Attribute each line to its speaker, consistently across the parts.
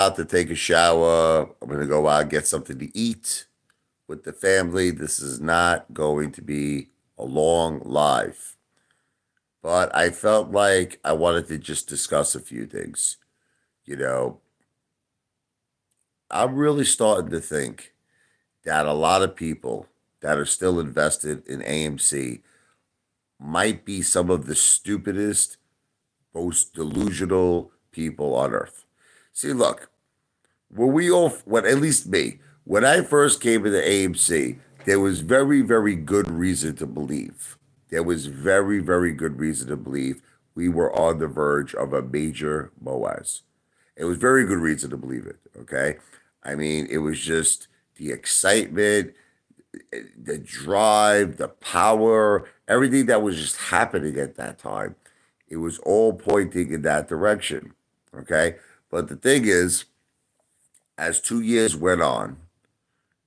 Speaker 1: out to take a shower. I'm going to go out and get something to eat with the family. This is not going to be a long live. But I felt like I wanted to just discuss a few things. You know, I'm really starting to think that a lot of people that are still invested in AMC might be some of the stupidest, most delusional people on earth. See, look, when at least me, when I first came into AMC, there was very, very good reason to believe. There was very, very good reason to believe we were on the verge of a major MOAS. It was very good reason to believe it. Okay, I mean, it was just the excitement, the drive, the power, everything that was just happening at that time. It was all pointing in that direction. Okay, but the thing is, as 2 years went on,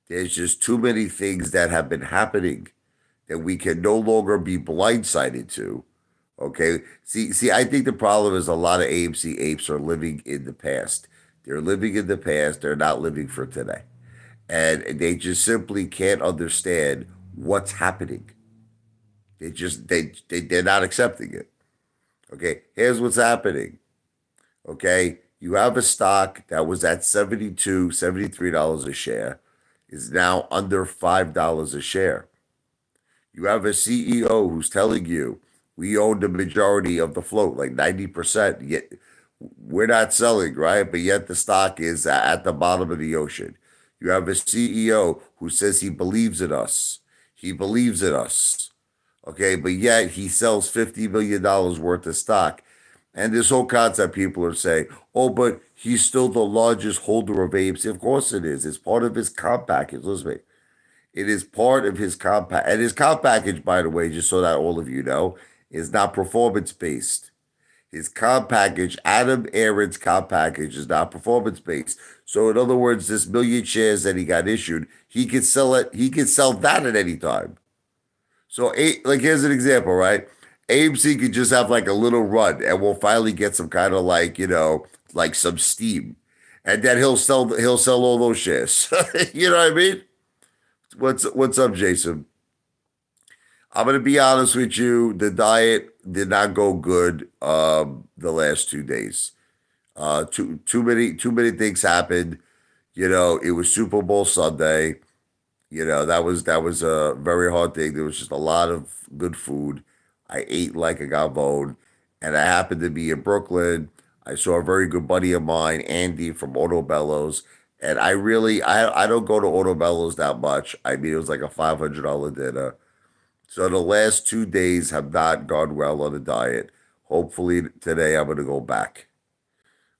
Speaker 1: there's just too many things that have been happening that we can no longer be blindsided to. Okay. See, I think the problem is a lot of AMC apes are living in the past. They're living in the past. They're not living for today. And they just simply can't understand what's happening. They're not accepting it. Okay. Here's what's happening. Okay. You have a stock that was at $73 a share, is now under $5 a share. You have a CEO who's telling you we own the majority of the float, like 90%. Yet we're not selling, right? But yet the stock is at the bottom of the ocean. You have a CEO who says he believes in us. He believes in us. Okay, but yet he sells $50 million worth of stock. And this whole concept, people are saying, oh, but he's still the largest holder of AMC. Of course it is. It's part of his comp package. Listen to me. It is part of his comp and his comp package, by the way, just so that all of you know, is not performance based. His comp package, Adam Aaron's comp package, is not performance based. So, in other words, this million shares that he got issued, he could sell it. He could sell that at any time. So, like here's an example, right? AMC could just have like a little run, and we'll finally get some kind of like like some steam, and then he'll sell all those shares. You know what I mean? What's up, Jason? I'm gonna be honest with you. The diet did not go good the last 2 days. Too many things happened. It was Super Bowl Sunday. That was a very hard thing. There was just a lot of good food. I ate like a gavone, and I happened to be in Brooklyn. I saw a very good buddy of mine, Andy from Autobello's, and I don't go to Autobello's that much. I mean, it was like a $500 dinner. So the last 2 days have not gone well on the diet. Hopefully today I'm gonna go back.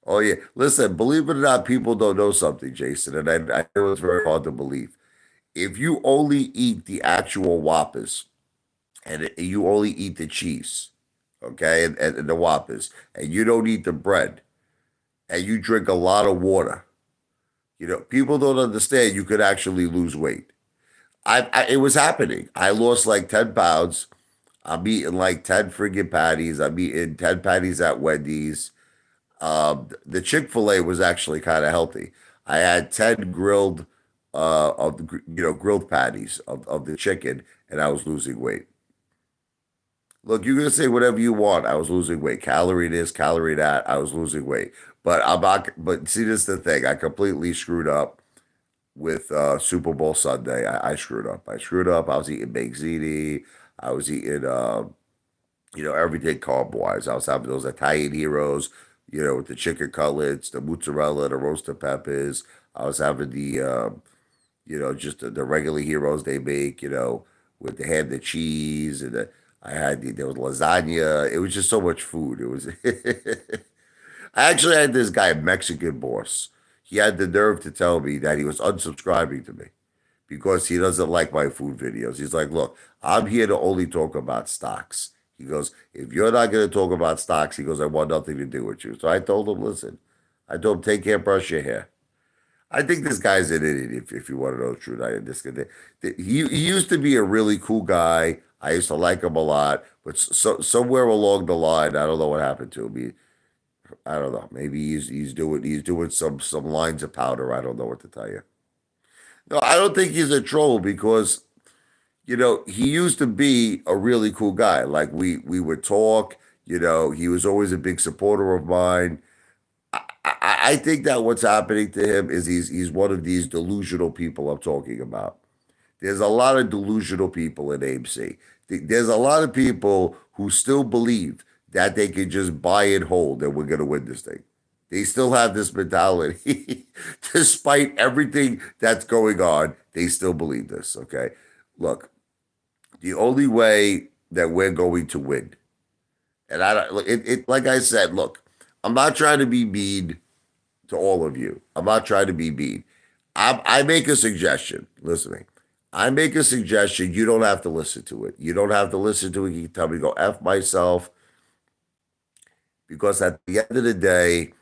Speaker 1: Oh yeah, listen. Believe it or not, people don't know something, Jason, and I know it's very hard to believe. If you only eat the actual Whoppers and you only eat the cheese, okay, and the Whoppers, and you don't eat the bread, and you drink a lot of water, people don't understand you could actually lose weight. It was happening. I lost like 10 pounds. I'm eating like 10 friggin' patties. I'm eating 10 patties at Wendy's. The Chick-fil-A was actually kind of healthy. I had 10 grilled of the grilled patties of the chicken, and I was losing weight. Look, you're gonna say whatever you want. I was losing weight. Calorie this, calorie that. I was losing weight. But I'm not. But see, this is the thing. I completely screwed up with Super Bowl Sunday. I screwed up. I screwed up. I was eating baked ziti. I was eating everything carb wise. I was having those Italian heroes, with the chicken cutlets, the mozzarella, the roasted peppers. I was having just the regular heroes they make, with the ham, the cheese, and there was lasagna. It was just so much food. It was. I actually had this guy, a Mexican boss. He had the nerve to tell me that he was unsubscribing to me because he doesn't like my food videos. He's like, look, I'm here to only talk about stocks. He goes, if you're not going to talk about stocks, he goes, I want nothing to do with you. So I told him, listen, I told him, take care, brush your hair. I think this guy's an idiot, if you want to know the truth. He used to be a really cool guy. I used to like him a lot, but somewhere along the line, I don't know what happened to him. I don't know. Maybe he's doing some lines of powder. I don't know what to tell you. No, I don't think he's a troll because he used to be a really cool guy. Like we would talk. He was always a big supporter of mine. I think that what's happening to him is he's one of these delusional people I'm talking about. There's a lot of delusional people in AMC. There's a lot of people who still believe that they can just buy and hold and we're going to win this thing. They still have this mentality. Despite everything that's going on, they still believe this, okay? Look, the only way that we're going to win, and I don't, like I said, look, I'm not trying to be mean to all of you. I'm not trying to be mean. I make a suggestion. Listen to me. I make a suggestion. You don't have to listen to it. You don't have to listen to it. You can tell me to go F myself because at the end of the day,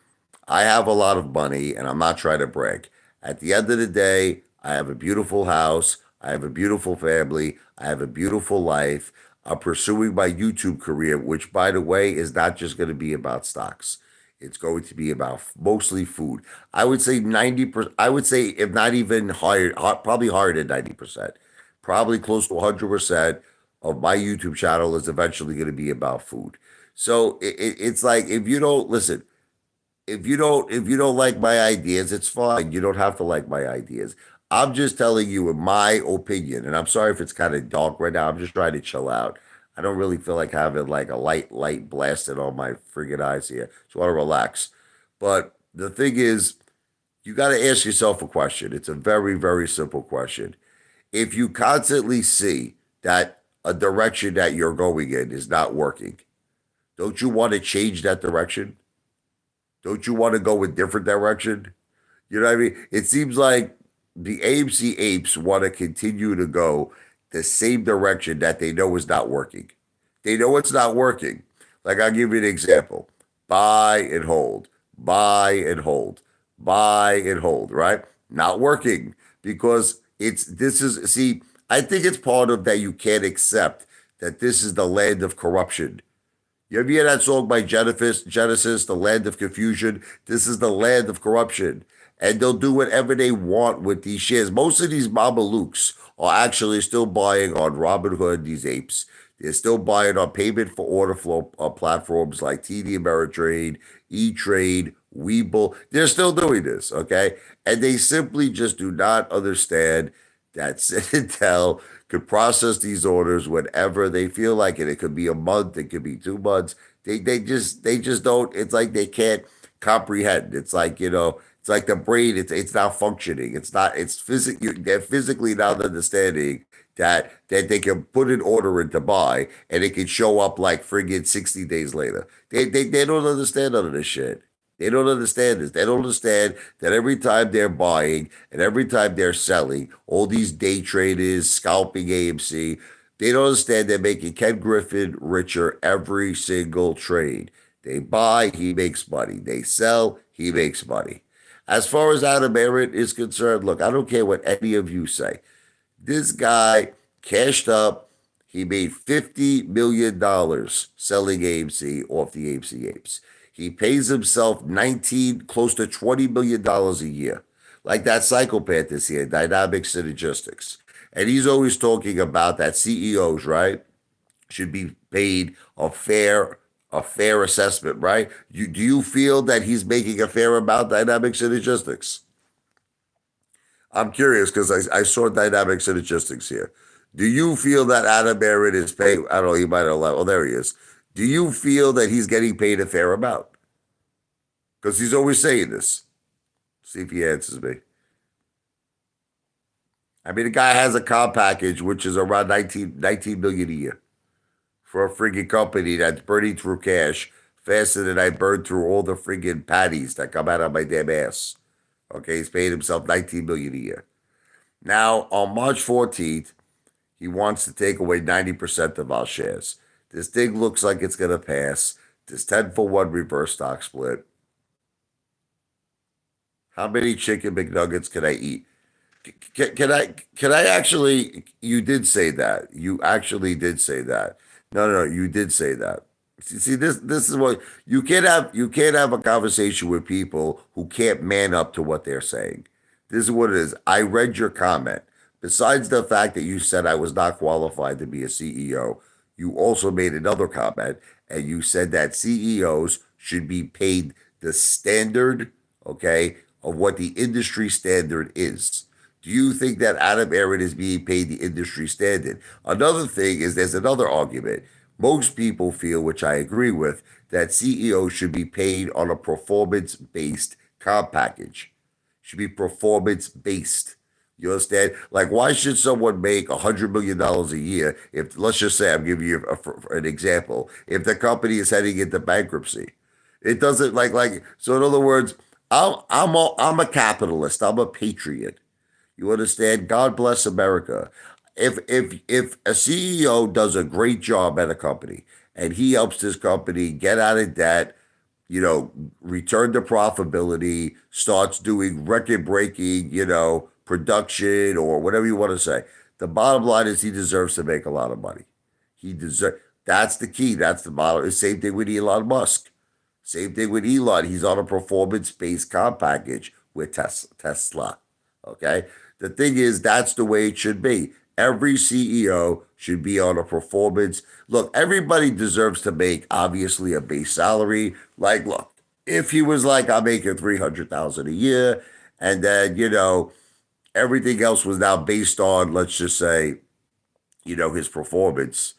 Speaker 1: I have a lot of money and I'm not trying to brag. At the end of the day, I have a beautiful house. I have a beautiful family. I have a beautiful life. I'm pursuing my YouTube career, which, by the way, is not just going to be about stocks. It's going to be about mostly food. I would say 90%, I would say, if not even higher, probably higher than 90%, probably close to 100% of my YouTube channel is eventually going to be about food. So it's like, if you don't listen, if you don't like my ideas, it's fine. You don't have to like my ideas. I'm just telling you in my opinion, and I'm sorry if it's kind of dark right now. I'm just trying to chill out. I don't really feel like having like a light blasted on my friggin' eyes here. Just want to relax. But the thing is, you got to ask yourself a question. It's a very, very simple question. If you constantly see that a direction that you're going in is not working, don't you want to change that direction? Don't you want to go a different direction? You know what I mean? It seems like the AMC apes want to continue to go the same direction that they know is not working. They know it's not working. Like, I'll give you an example: buy and hold, buy and hold, buy and hold, right? Not working because see, I think it's part of that you can't accept that this is the land of corruption. You ever hear that song by Genesis, The Land of Confusion? This is the land of corruption. And they'll do whatever they want with these shares. Most of these Mamalukes are actually still buying on Robinhood, these apes. They're still buying on payment for order flow platforms like TD Ameritrade, E-Trade, Webull. They're still doing this, okay? And they simply just do not understand that Citadel could process these orders whenever they feel like it. It could be a month, it could be 2 months. They just don't. It's like they can't comprehend. It's like it's like the brain. It's not functioning. It's not. It's they're physically not understanding that they can put an order in to buy and it can show up like friggin' 60 days later. They don't understand none of this shit. They don't understand this. They don't understand that every time they're buying and every time they're selling, all these day traders scalping AMC, they don't understand they're making Ken Griffin richer every single trade. They buy, he makes money. They sell, he makes money. As far as Adam Merritt is concerned, look, I don't care what any of you say. This guy cashed up. He made $50 million selling AMC off the AMC apes. He pays himself 19, close to $20 million a year. Like that psychopath is here, dynamic synergistics. And he's always talking about that CEOs, right, should be paid a fair assessment, right? Do you feel that he's making a fair amount, dynamic synergistics? I'm curious because I saw dynamic synergistics here. Do you feel that Adam Barrett is paid? I don't know. He might have left. Oh, there he is. Do you feel that he's getting paid a fair amount? Because he's always saying this. See if he answers me. I mean, the guy has a comp package which is around 19 million a year for a friggin' company that's burning through cash faster than I burn through all the friggin' patties that come out of my damn ass. Okay, he's paid himself 19 million a year. Now, on March 14th, he wants to take away 90% of our shares. This thing looks like it's going to pass. This 10-for-1 reverse stock split. How many chicken McNuggets can I eat? Can I actually? You did say that. You actually did say that. No, no, no, you did say that. See, this is what you can't have a conversation with people who can't man up to what they're saying. This is what it is. I read your comment. Besides the fact that you said I was not qualified to be a CEO, you also made another comment and you said that CEOs should be paid the standard, okay, of what the industry standard is. Do you think that Adam Aaron is being paid the industry standard? Another thing is there's another argument. Most people feel, which I agree with, that CEOs should be paid on a performance based comp package. Should be performance based. You understand? Like, why should someone make $100 million a year if, let's just say, I'm giving you an example, if the company is heading into bankruptcy? It doesn't like. So, in other words, I'm a capitalist. I'm a patriot. You understand? God bless America. If a CEO does a great job at a company and he helps this company get out of debt, return to profitability, starts doing record breaking, production or whatever you want to say. The bottom line is he deserves to make a lot of money. He deserves. That's the key. That's the bottom. The same thing with Elon Musk. Same thing with Elon. He's on a performance-based comp package with Tesla. Okay. The thing is, that's the way it should be. Every CEO should be on a performance. Look, everybody deserves to make obviously a base salary. Like, look, if he was like, I'm making 300,000 a year, and then everything else was now based on, let's just say, his performance,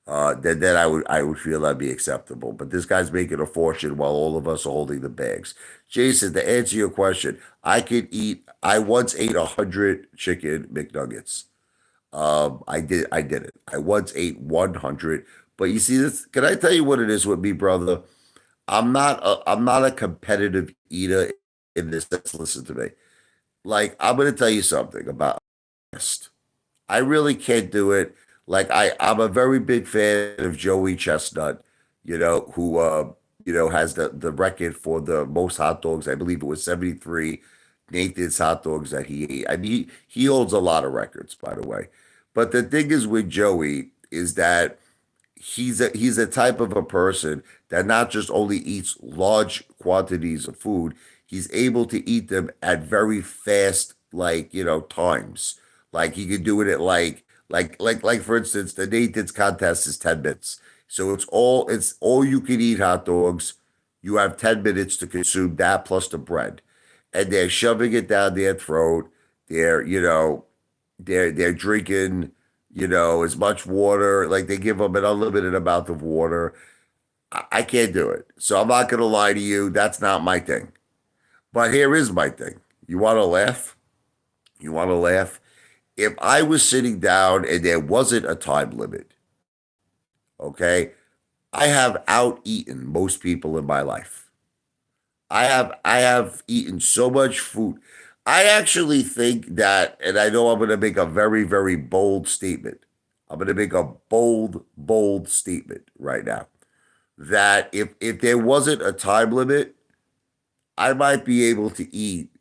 Speaker 1: then I would feel that'd be acceptable. But this guy's making a fortune while all of us are holding the bags. Jason, to answer your question, I once ate 100 chicken McNuggets. I did it. I once ate 100. But you see this, can I tell you what it is with me, brother? I'm not a competitive eater in this sense. Listen to me. Like, I'm gonna tell you something about this. I really can't do it. Like I'm a very big fan of Joey Chestnut, who has the record for the most hot dogs. I believe it was 73 Nathan's hot dogs that he ate. I mean, he holds a lot of records, by the way. But the thing is with Joey is that he's a type of a person that not just only eats large quantities of food, he's able to eat them at very fast, like, times. Like he could do it at like for instance, the Nathan's contest is 10 minutes. So it's all you can eat hot dogs. You have 10 minutes to consume that plus the bread. And they're shoving it down their throat. They're drinking, as much water. Like they give them an unlimited amount of water. I can't do it. So I'm not gonna lie to you. That's not my thing. But here is my thing. You want to laugh? You want to laugh? If I was sitting down and there wasn't a time limit, okay, I have out eaten most people in my life. I have eaten so much food. I actually think that, and I know I'm going to make a very, very bold statement. I'm going to make a bold, bold statement right now that if there wasn't a time limit, I might be able to eat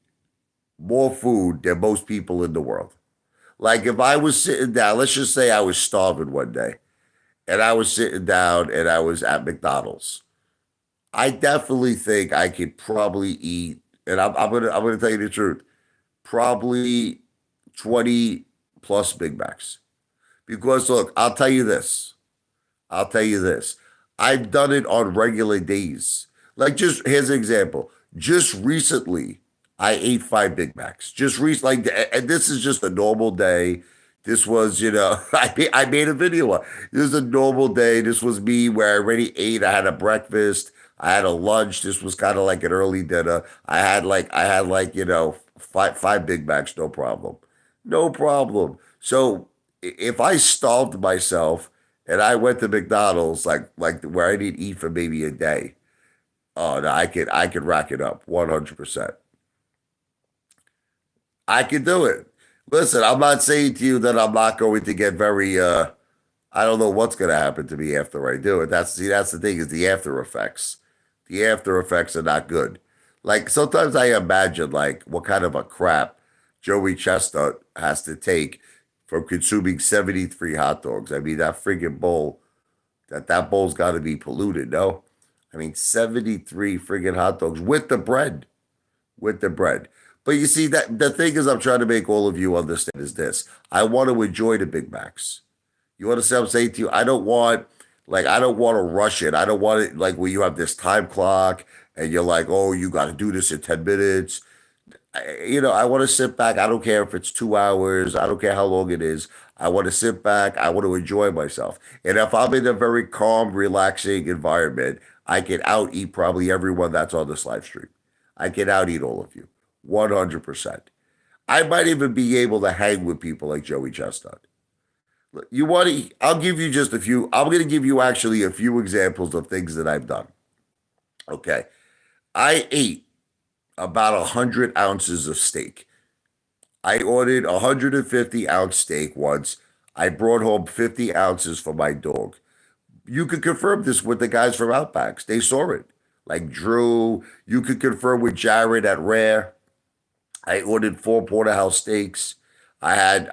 Speaker 1: more food than most people in the world. Like if I was sitting down, let's just say I was starving one day and I was sitting down and I was at McDonald's. I definitely think I could probably eat, and I'm gonna tell you the truth, probably 20 plus Big Macs. Because look, I'll tell you this. I'll tell you this. I've done it on regular days. Like just here's an example. Just recently, I ate 5 Big Macs. Just recently, and this is just a normal day. This was, I made a video. This is a normal day. This was me where I already ate. I had a breakfast. I had a lunch. This was kind of like an early dinner. I had like, five Big Macs, no problem. No problem. So if I starved myself and I went to McDonald's, like where I didn't eat for maybe a day, oh no, I could rack it up 100%. I can do it. Listen, I'm not saying to you that I'm not going to get very I don't know what's gonna happen to me after I do it. That's the thing is the after effects. The after effects are not good. Like sometimes I imagine like what kind of a crap Joey Chestnut has to take from consuming 73 hot dogs. I mean that friggin' bowl. That bowl's got to be polluted, no? I mean, 73 friggin' hot dogs with the bread, with the bread. But you see, that the thing is, I'm trying to make all of you understand is this: I want to enjoy the Big Macs. You understand what I'm saying to you? I don't want to rush it. I don't want it like where you have this time clock and you're like, oh, you got to do this in 10 minutes. I want to sit back. I don't care if it's 2 hours. I don't care how long it is. I want to sit back. I want to enjoy myself. And if I'm in a very calm, relaxing environment, I can out eat probably everyone that's on this live stream. I can out eat all of you, 100%. I might even be able to hang with people like Joey Chestnut. You want to? I'll give you just a few. I'm going to give you actually a few examples of things that I've done. Okay, I ate about 100 ounces of steak. I ordered 150-ounce steak once. I brought home 50 ounces for my dog. You could confirm this with the guys from Outbacks. They saw it. Like Drew, you could confirm with Jared at Rare. I ordered four porterhouse steaks. I had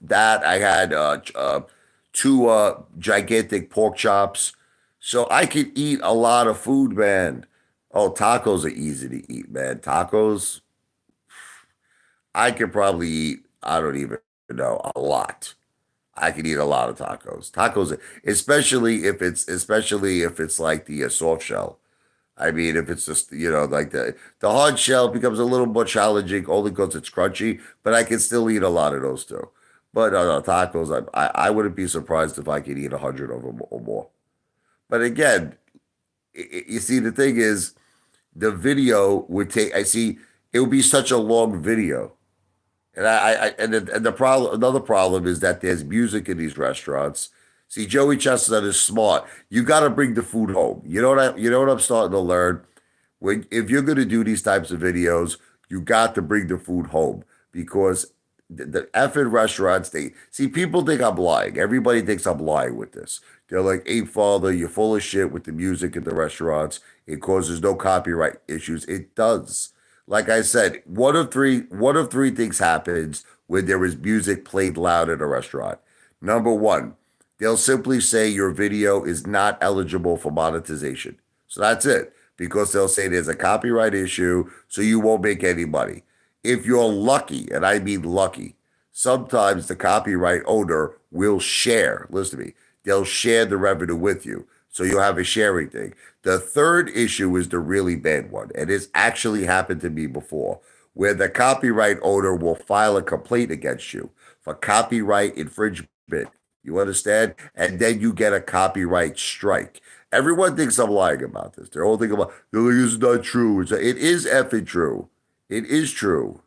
Speaker 1: that. I had two gigantic pork chops. So I could eat a lot of food, man. Oh, tacos are easy to eat, man. Tacos, I could probably eat, I don't even know, a lot. I could eat a lot of tacos. Tacos, especially if it's like the soft shell. I mean, if it's just like the hard shell becomes a little more challenging only because it's crunchy, but I can still eat a lot of those too. But tacos, I wouldn't be surprised if I could eat 100 of them or more. But again, you see, the thing is, the video would take. I see it would be such a long video. And the problem, another problem is that there's music in these restaurants. See, Joey Chestnut is smart. You got to bring the food home. You know what I'm starting to learn. When if you're going to do these types of videos, you got to bring the food home because the effing restaurants. They see people think I'm lying. Everybody thinks I'm lying with this. They're like, "Hey, father, you're full of shit with the music in the restaurants. It causes no copyright issues. It does." Like I said, one of three things happens when there is music played loud in a restaurant. Number one, they'll simply say your video is not eligible for monetization. So that's it, because they'll say there's a copyright issue, so you won't make any money. If you're lucky, and I mean lucky, sometimes the copyright owner will share. Listen to me. They'll share the revenue with you. So you'll have a sharing thing. The third issue is the really bad one. And it's actually happened to me before, where the copyright owner will file a complaint against you for copyright infringement. You understand? And then you get a copyright strike. Everyone thinks I'm lying about this. They're all thinking about, they're like, it's not true. It is effing true. It is true.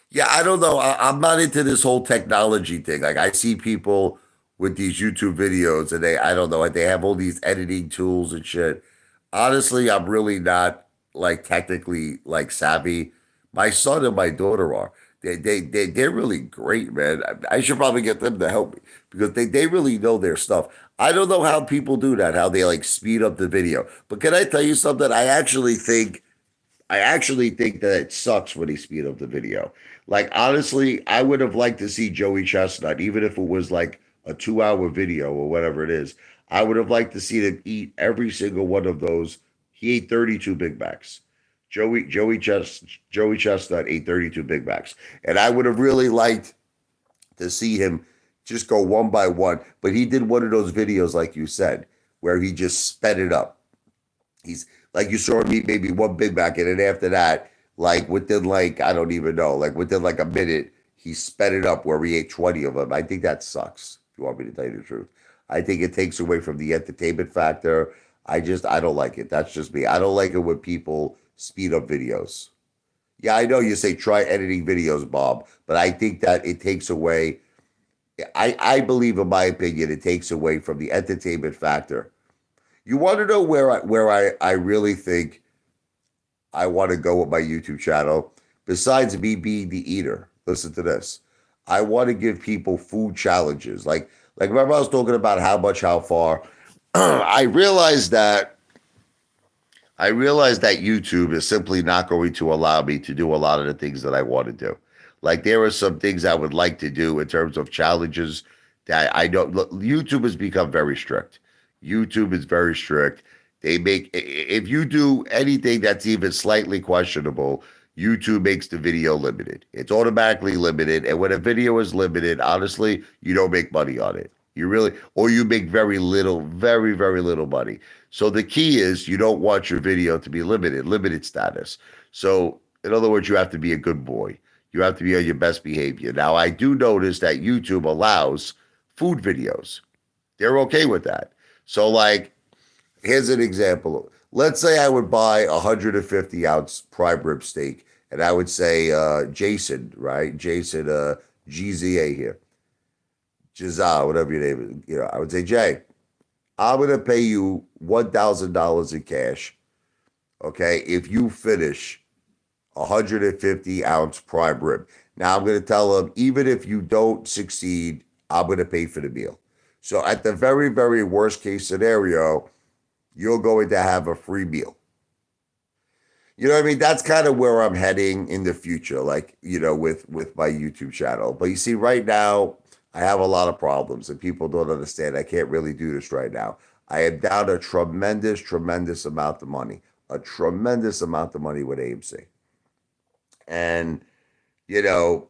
Speaker 1: Yeah, I don't know. I'm not into this whole technology thing. Like I see people with these YouTube videos, and I don't know, they have all these editing tools and shit. Honestly, I'm really not like technically like savvy. My son and my daughter are. They're really great, man. I should probably get them to help me because they really know their stuff. I don't know how people do that, how they like speed up the video. But can I tell you something? I actually think that it sucks when they speed up the video. Like honestly, I would have liked to see Joey Chestnut, even if it was like a 2 hour video or whatever it is. I would have liked to see him eat every single one of those. He ate 32 Big Macs. Joey Chestnut ate 32 Big Macs. And I would have really liked to see him just go one by one. But he did one of those videos, like you said, where he just sped it up. He's like you saw him eat maybe one Big Mac, and then after that, like within like I don't even know, like within like a minute, he sped it up where he ate 20 of them. I think that sucks. If you want me to tell you the truth, I think it takes away from the entertainment factor. I don't like it. That's just me. I don't like it when people speed up videos. Yeah, I know you say try editing videos, Bob, but I think that it takes away. I believe, in my opinion, it takes away from the entertainment factor. You want to know where I really think I want to go with my YouTube channel? Besides me being the eater, listen to this. I want to give people food challenges. Like remember I was talking about how much, how far. I realized that YouTube is simply not going to allow me to do a lot of the things that I want to do. Like there are some things I would like to do in terms of challenges I don't look. YouTube has become very strict. YouTube is very strict. They make if you do anything that's even slightly questionable, YouTube makes the video limited. It's automatically limited, and when a video is limited, honestly, you don't make money on it. You really, or you make very little, very very little money. So the key is you don't want your video to be limited status. So in other words, you have to be a good boy. You have to be on your best behavior. Now, I do notice that YouTube allows food videos. They're okay with that. So, like, here's an example. Let's say I would buy a 150-ounce prime rib steak, and I would say, Jason, right? Jason, GZA here, Jazza, whatever your name is. I would say, Jay, I'm going to pay you $1,000 in cash, okay, if you finish 150-ounce prime rib. Now, I'm going to tell them, even if you don't succeed, I'm going to pay for the meal. So at the very, very worst case scenario, you're going to have a free meal. You know what I mean? That's kind of where I'm heading in the future, like, with my YouTube channel. But you see, right now, I have a lot of problems and people don't understand. I can't really do this right now. I am down a tremendous, tremendous amount of money, a tremendous amount of money with AMC. And, you know,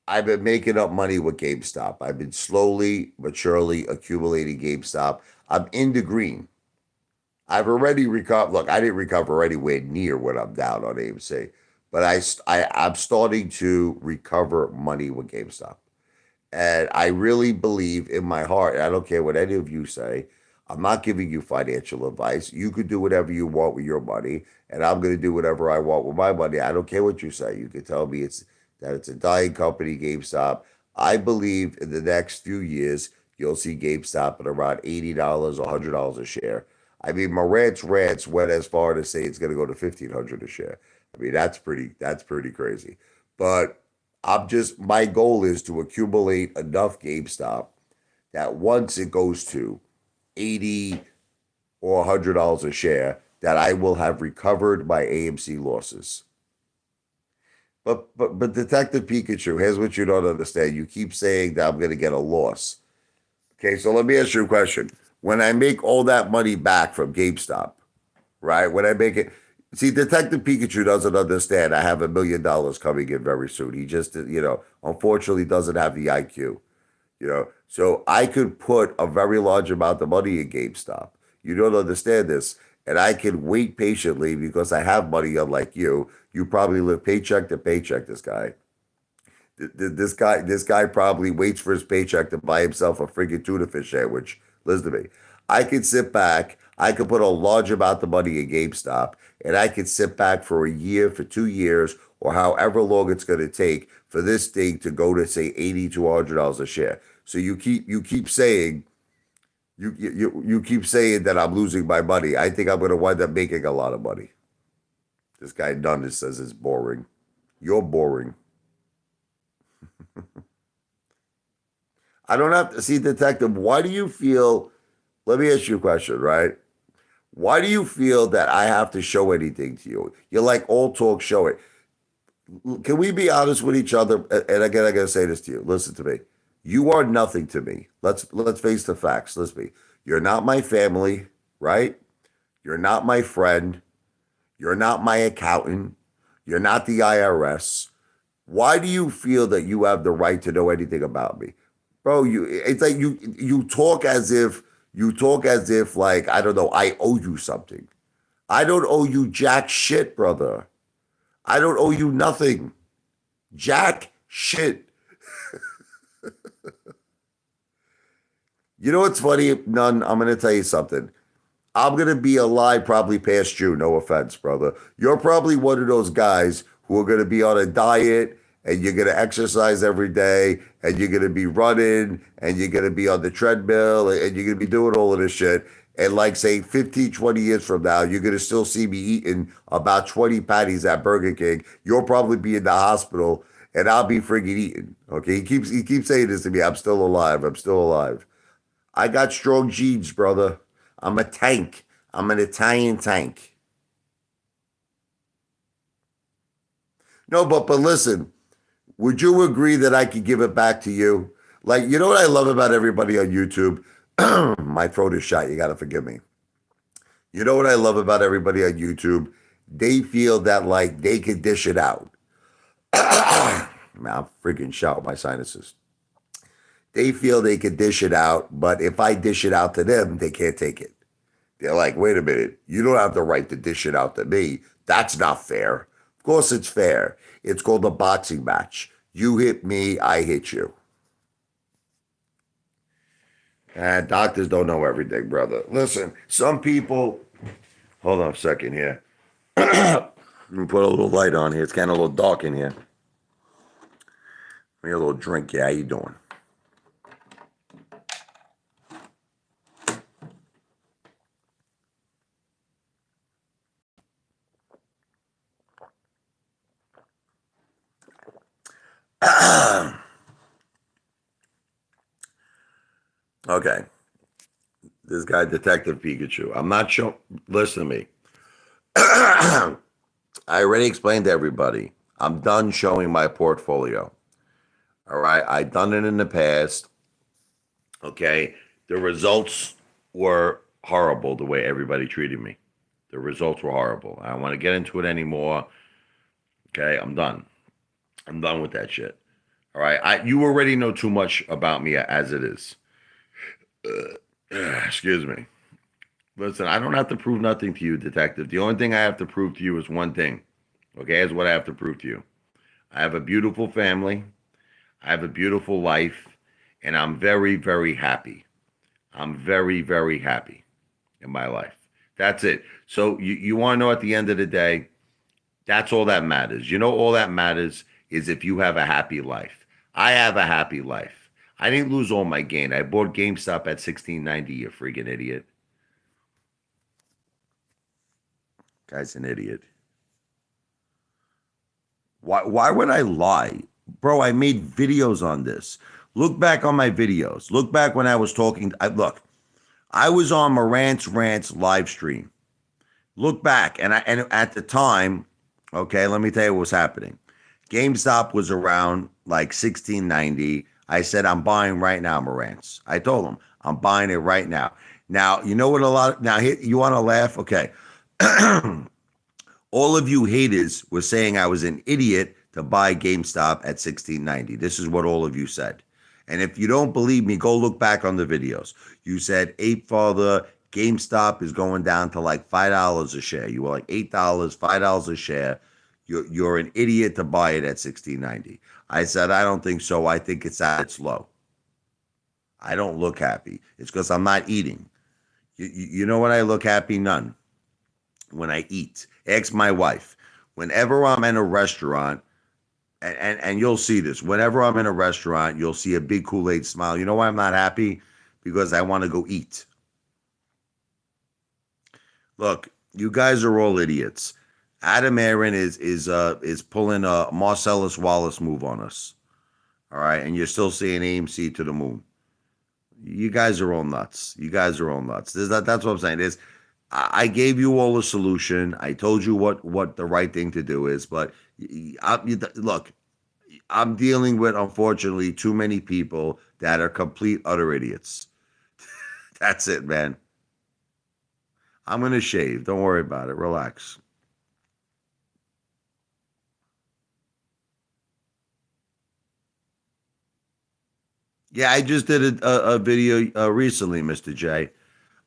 Speaker 1: I've been making up money with GameStop. I've been slowly but surely accumulating GameStop. I'm in the green. I've already recovered. Look, I didn't recover anywhere near what I'm down on AMC, but I'm starting to recover money with GameStop. And I really believe in my heart, and I don't care what any of you say, I'm not giving you financial advice. You could do whatever you want with your money, and I'm going to do whatever I want with my money. I don't care what you say. You can tell me it's a dying company, GameStop. I believe in the next few years, you'll see GameStop at around $80 or $100 a share. I mean, Morant's rants went as far to say it's going to go to 1,500 a share. I mean, that's pretty crazy. But my goal is to accumulate enough GameStop that once it goes to 80 or $100 a share, that I will have recovered my AMC losses. But Detective Pikachu, here's what you don't understand. You keep saying that I'm going to get a loss. Okay, so let me ask you a question. When I make all that money back from GameStop, right? When I make it, see, Detective Pikachu doesn't understand. I have $1 million coming in very soon. He just, unfortunately doesn't have the IQ. So I could put a very large amount of money in GameStop. You don't understand this. And I can wait patiently because I have money, unlike you. You probably live paycheck to paycheck, this guy. This guy probably waits for his paycheck to buy himself a friggin' tuna fish sandwich. Listen to me. I could sit back, I could put a large amount of money in GameStop, and I could sit back for a year, for 2 years, or however long it's going to take for this thing to go to say $80 to $100 a share. So you keep saying you keep saying that I'm losing my money. I think I'm going to wind up making a lot of money. This guy Dunn says it's boring. You're boring. I don't have to see, Detective. Why do you feel? Let me ask you a question, right? Why do you feel that I have to show anything to you? You're like all talk, show it. Can we be honest with each other? And again, I gotta say this to you. Listen to me. You are nothing to me. Let's face the facts. Let's be. You're not my family, right? You're not my friend. You're not my accountant. You're not the IRS. Why do you feel that you have the right to know anything about me? Bro, it's like you talk as if like, I don't know, I owe you something. I don't owe you jack shit, brother. I don't owe you nothing. Jack shit. You know what's funny? None. I'm going to tell you something. I'm going to be alive probably past you. No offense, brother. You're probably one of those guys who are going to be on a diet and you're going to exercise every day and you're going to be running and you're going to be on the treadmill and you're going to be doing all of this shit. And like say 15, 20 years from now, you're going to still see me eating about 20 patties at Burger King. You'll probably be in the hospital and I'll be friggin' eating. Okay. He keeps saying this to me. I'm still alive. I'm still alive. I got strong genes, brother. I'm a tank. I'm an Italian tank. No, but listen, would you agree that I could give it back to you? Like, you know what I love about everybody on YouTube? My throat is shot. You got to forgive me. You know what I love about everybody on YouTube? They feel that like they could dish it out. Man, I'm freaking shot with my sinuses. They feel they could dish it out, but if I dish it out to them, they can't take it. They're like, wait a minute, you don't have the right to dish it out to me. That's not fair. Of course, it's fair. It's called a boxing match. You hit me, I hit you. And doctors don't know everything, brother. Listen, some people. Hold on a second here. Let me put a little light on here. It's kind of a little dark in here. Give me a little drink. Yeah, how you doing? Okay. This guy, Detective Pikachu. I'm not sure. Listen to me. I already explained to everybody. I'm done showing my portfolio. All right. I've done it in the past. Okay. The results were horrible the way everybody treated me. The results were horrible. I don't want to get into it anymore. Okay. I'm done. I'm done with that shit. All right. You already know too much about me as it is. Excuse me. Listen, I don't have to prove nothing to you, detective. The only thing I have to prove to you is one thing. Okay, is what I have to prove to you. I have a beautiful family. I have a beautiful life, and I'm very, very happy. I'm very, very happy in my life. That's it. So you want to know at the end of the day, that's all that matters. You know, all that matters is if you have a happy life. I have a happy life. I didn't lose all my gain. I bought GameStop at 16.90, you freaking idiot. Guy's an idiot. Why would I lie? Bro, I made videos on this. Look back on my videos. Look back when I was talking. Look, I was on Morant's Rants live stream. Look back, and at the time, okay, let me tell you what was happening. GameStop was around like 16.90. I said, I'm buying right now, Morant's. I told him, I'm buying it right now. Now, you know what now, you want to laugh? Okay. All of you haters were saying I was an idiot to buy GameStop at 16.90. This is what all of you said. And if you don't believe me, go look back on the videos. You said, Ape Father, GameStop is going down to like $5 a share. You were like $8, $5 a share. You're an idiot to buy it at 16.90. I said, I don't think so. I think it's at its low. I don't look happy. It's because I'm not eating. You know when I look happy? None. When I eat. Ask my wife. Whenever I'm in a restaurant, and you'll see this, whenever I'm in a restaurant, you'll see a big Kool-Aid smile. You know why I'm not happy? Because I want to go eat. Look, you guys are all idiots. Adam Aaron is pulling a Marcellus Wallace move on us. All right, and you're still seeing AMC to the moon. You guys are all nuts. You guys are all nuts. That's what I'm saying. I gave you all a solution. I told you what the right thing to do is, but look, I'm dealing with, unfortunately, too many people that are complete utter idiots. That's it, man. I'm gonna shave. Don't worry about it. Relax. Yeah, I just did a video recently, Mr. J.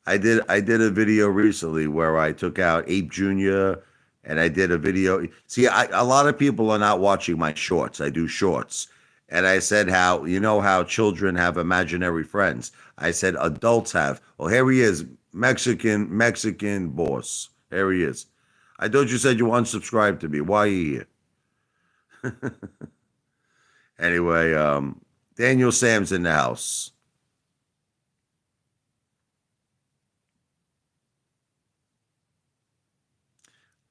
Speaker 1: I did a video recently where I took out Ape Jr. and I did a video. See, a lot of people are not watching my shorts. I do shorts. And I said how, you know how children have imaginary friends. I said adults have. Well, here he is, Mexican boss. Here he is. I thought you said you unsubscribed to me. Why are you here? Anyway, Daniel Sam's in the house.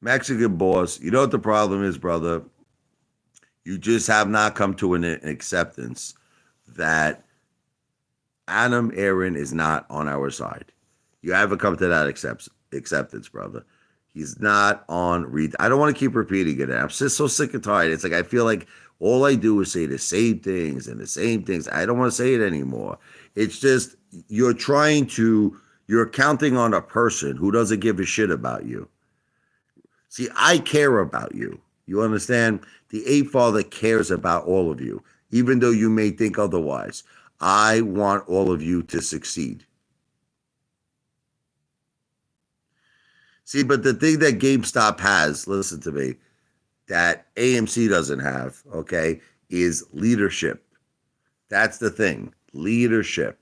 Speaker 1: Mexican boss, you know what the problem is, brother? You just have not come to an acceptance that Adam Aaron is not on our side. You haven't come to that acceptance, brother. He's not on read. I don't want to keep repeating it. I'm just so sick and tired. It's like I feel like All I do is say the same things and the same things. I don't want to say it anymore. It's just you're trying to, you're counting on a person who doesn't give a shit about you. See, I care about you. You understand? The Ape Father cares about all of you, even though you may think otherwise. I want all of you to succeed. See, but the thing that GameStop has, listen to me, that AMC doesn't have, okay, is leadership. That's the thing, leadership.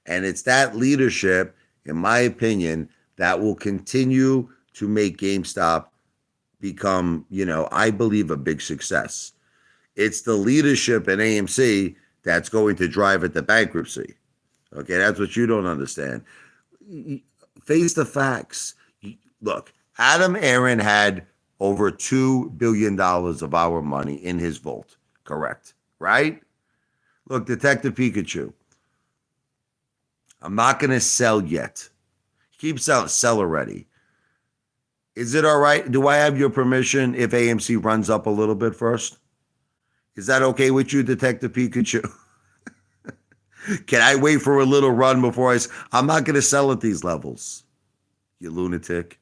Speaker 1: And it's that leadership, in my opinion, that will continue to make GameStop become, I believe a big success. It's the leadership in AMC that's going to drive it to bankruptcy. Okay, that's what you don't understand. Face the facts. Look, Adam Aaron had over $2 billion of our money in his vault. Correct, right? Look, Detective Pikachu, I'm not going to sell yet. Keep selling, sell already. Is it all right? Do I have your permission if AMC runs up a little bit first? Is that okay with you, Detective Pikachu? Can I wait for a little run before I'm not going to sell at these levels, you lunatic.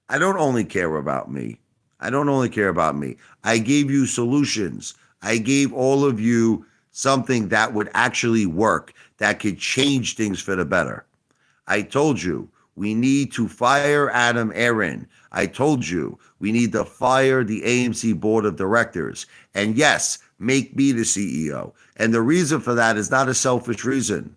Speaker 1: I don't only care about me. I don't only care about me. I gave you solutions. I gave all of you something that would actually work, that could change things for the better. I told you we need to fire Adam Aaron. I told you we need to fire the AMC board of directors. And yes, make me the CEO. And the reason for that is not a selfish reason.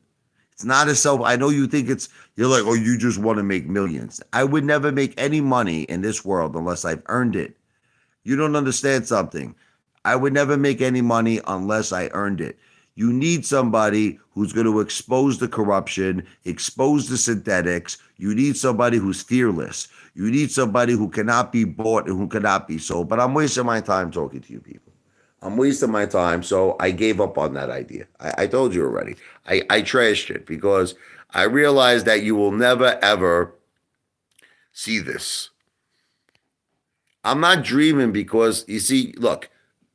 Speaker 1: It's not a self. I know you think you're like, oh, you just want to make millions. I would never make any money in this world unless I've earned it. You don't understand something. I would never make any money unless I earned it. You need somebody who's going to expose the corruption, expose the synthetics. You need somebody who's fearless. You need somebody who cannot be bought and who cannot be sold. But I'm wasting my time talking to you people. I'm wasting my time, so I gave up on that idea. I told you already. I trashed it because I realized that you will never, ever see this. I'm not dreaming because, you see, look,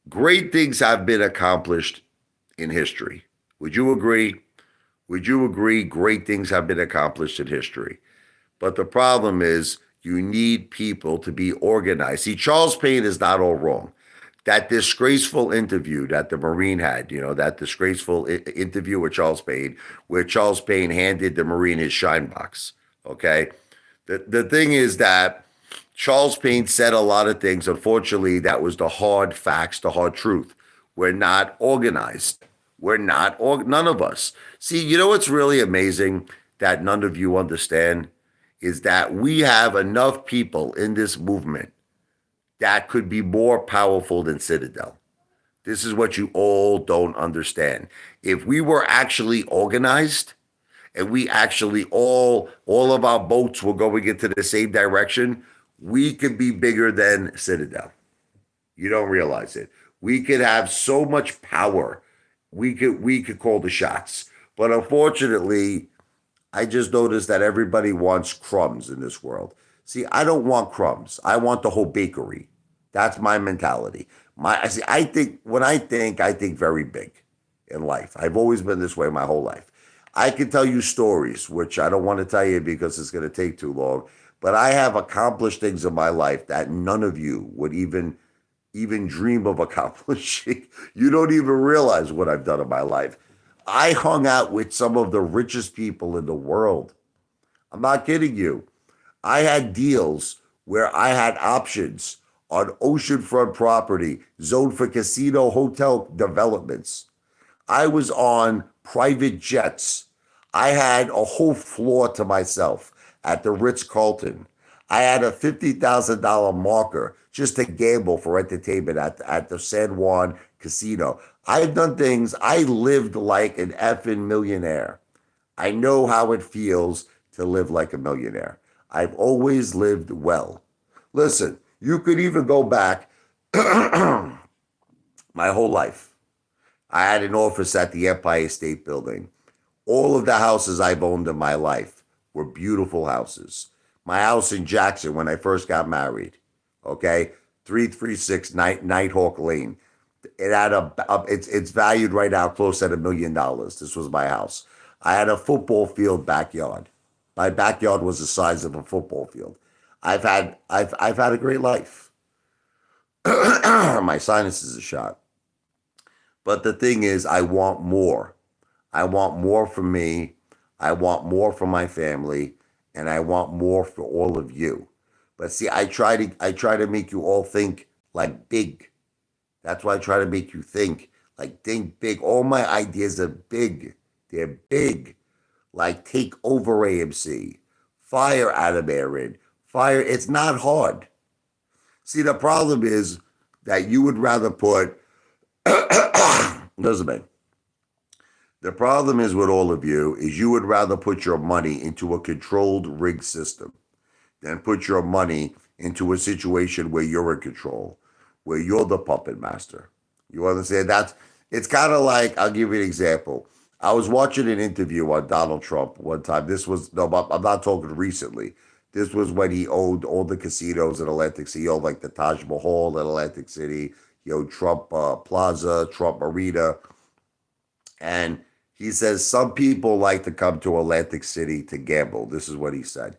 Speaker 1: great things have been accomplished in history. Would you agree? Would you agree great things have been accomplished in history? But the problem is you need people to be organized. See, Charles Payne is not all wrong. That disgraceful interview that the Marine had, that disgraceful interview with Charles Payne, where Charles Payne handed the Marine his shine box. Okay. The thing is that Charles Payne said a lot of things. Unfortunately, that was the hard facts, the hard truth. We're not organized. None of us. See, you know what's really amazing that none of you understand is that we have enough people in this movement that could be more powerful than Citadel. This is what you all don't understand. If we were actually organized and we actually all of our boats were going into the same direction, we could be bigger than Citadel. You don't realize it. We could have so much power. We could call the shots. But unfortunately, I just noticed that everybody wants crumbs in this world. See, I don't want crumbs. I want the whole bakery. That's my mentality. I think very big in life. I've always been this way my whole life. I can tell you stories, which I don't want to tell you because it's going to take too long. But I have accomplished things in my life that none of you would even dream of accomplishing. You don't even realize what I've done in my life. I hung out with some of the richest people in the world. I'm not kidding you. I had deals where I had options on oceanfront property, zoned for casino hotel developments. I was on private jets. I had a whole floor to myself at the Ritz-Carlton. I had a $50,000 marker just to gamble for entertainment at the San Juan Casino. I've done things. I lived like an effing millionaire. I know how it feels to live like a millionaire. I've always lived well. Listen, you could even go back my whole life. I had an office at the Empire State Building. All of the houses I've owned in my life were beautiful houses. My house in Jackson when I first got married, okay? 336 Nighthawk Lane. It had it's valued right now close at $1 million. This was my house. I had a football field backyard. My backyard was the size of a football field. I've had a great life. My sinuses are shot. But the thing is, I want more. I want more for me. I want more for my family, and I want more for all of you. But see, I try to make you all think like big. That's why I try to make you think big. All my ideas are big. They're big. Like take over AMC, fire Adam Aaron, fire. It's not hard. See, the problem is that you would rather put. Listen, man. The problem is with all of you is you would rather put your money into a controlled rig system than put your money into a situation where you're in control, where you're the puppet master. You understand? It's kind of like, I'll give you an example. I was watching an interview on Donald Trump one time. This was no, I'm not talking recently. This was when he owned all the casinos in Atlantic City. He owned like the Taj Mahal in Atlantic City. He owned Trump Plaza, Trump Arena, and he says some people like to come to Atlantic City to gamble. This is what he said.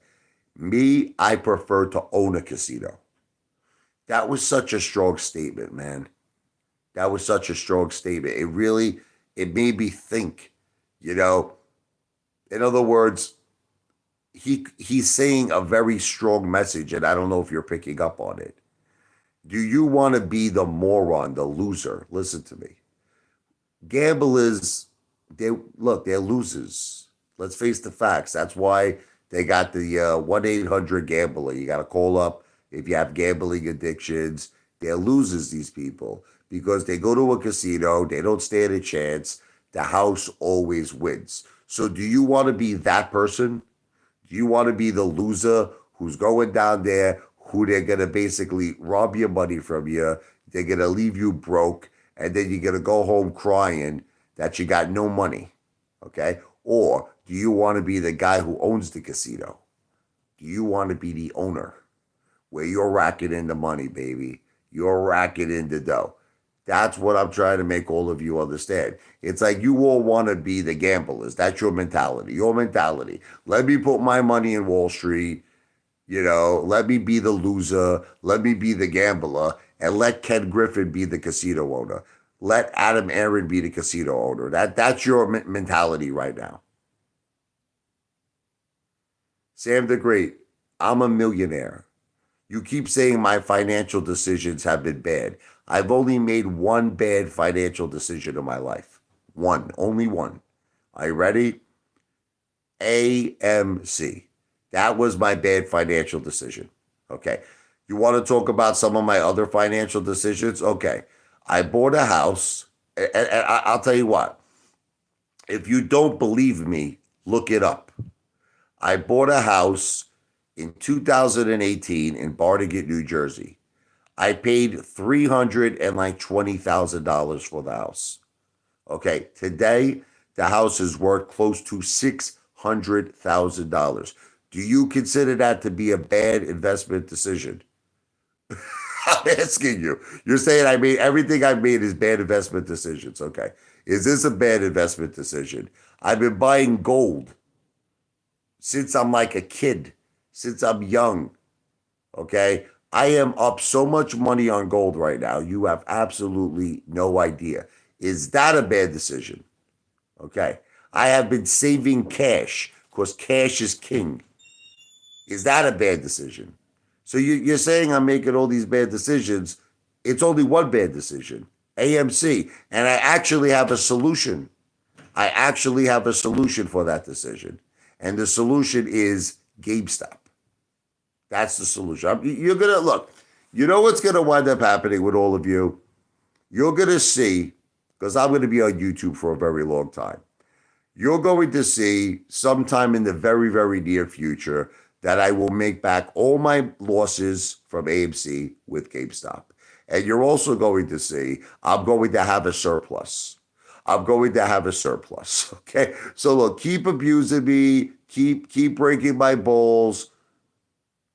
Speaker 1: Me, I prefer to own a casino. That was such a strong statement, man. That was such a strong statement. It made me think, you know, in other words, he's saying a very strong message, and I don't know if you're picking up on it. Do you want to be the moron, the loser? Listen to me. Gamblers, they're losers. Let's face the facts. That's why they got the 1-800 gambler. You got to call up if you have gambling addictions. They're losers, these people, because they go to a casino, they don't stand a chance. The house always wins. So, do you want to be that person? Do you want to be the loser who's going down there, who they're going to basically rob your money from you? They're going to leave you broke, and then you're going to go home crying that you got no money, okay? Or do you want to be the guy who owns the casino? Do you want to be the owner where you're racking in the money, baby? You're racking in the dough. That's what I'm trying to make all of you understand. It's like you all want to be the gamblers. That's your mentality. Your mentality. Let me put my money in Wall Street. Let me be the loser. Let me be the gambler. And let Ken Griffin be the casino owner. Let Adam Aaron be the casino owner. That's your mentality right now. Sam the Great, I'm a millionaire. You keep saying my financial decisions have been bad. I've only made one bad financial decision in my life. One, only one. Are you ready? AMC. That was my bad financial decision. Okay. You want to talk about some of my other financial decisions? Okay. I bought a house, and I'll tell you what. If you don't believe me, look it up. I bought a house in 2018 in Barnegat, New Jersey. I paid $320,000 for the house. Okay, today the house is worth close to $600,000. Do you consider that to be a bad investment decision? I'm asking you. You're saying I made everything I've made is bad investment decisions. Okay. Is this a bad investment decision? I've been buying gold since I'm like a kid, since I'm young. Okay. I am up so much money on gold right now. You have absolutely no idea. Is that a bad decision? Okay. I have been saving cash because cash is king. Is that a bad decision? So you're saying I'm making all these bad decisions. It's only one bad decision, AMC. And I actually have a solution. I actually have a solution for that decision. And the solution is GameStop. That's the solution. You're going to look, you know what's going to wind up happening with all of you? You're going to see, because I'm going to be on YouTube for a very long time. You're going to see sometime in the very, very near future that I will make back all my losses from AMC with GameStop. And you're also going to see I'm going to have a surplus. I'm going to have a surplus. Okay. So look, keep abusing me, keep breaking my balls.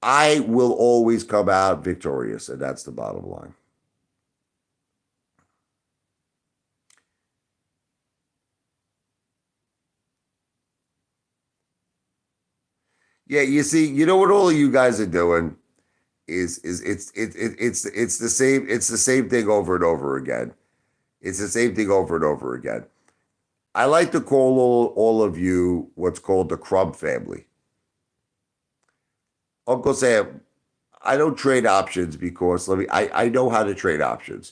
Speaker 1: I will always come out victorious, and that's the bottom line. Yeah, you see, you know what all of you guys are doing is it's the same thing over and over again. It's the same thing over and over again. I like to call all of you what's called the Crumb family. Uncle Sam, I don't trade options because I know how to trade options.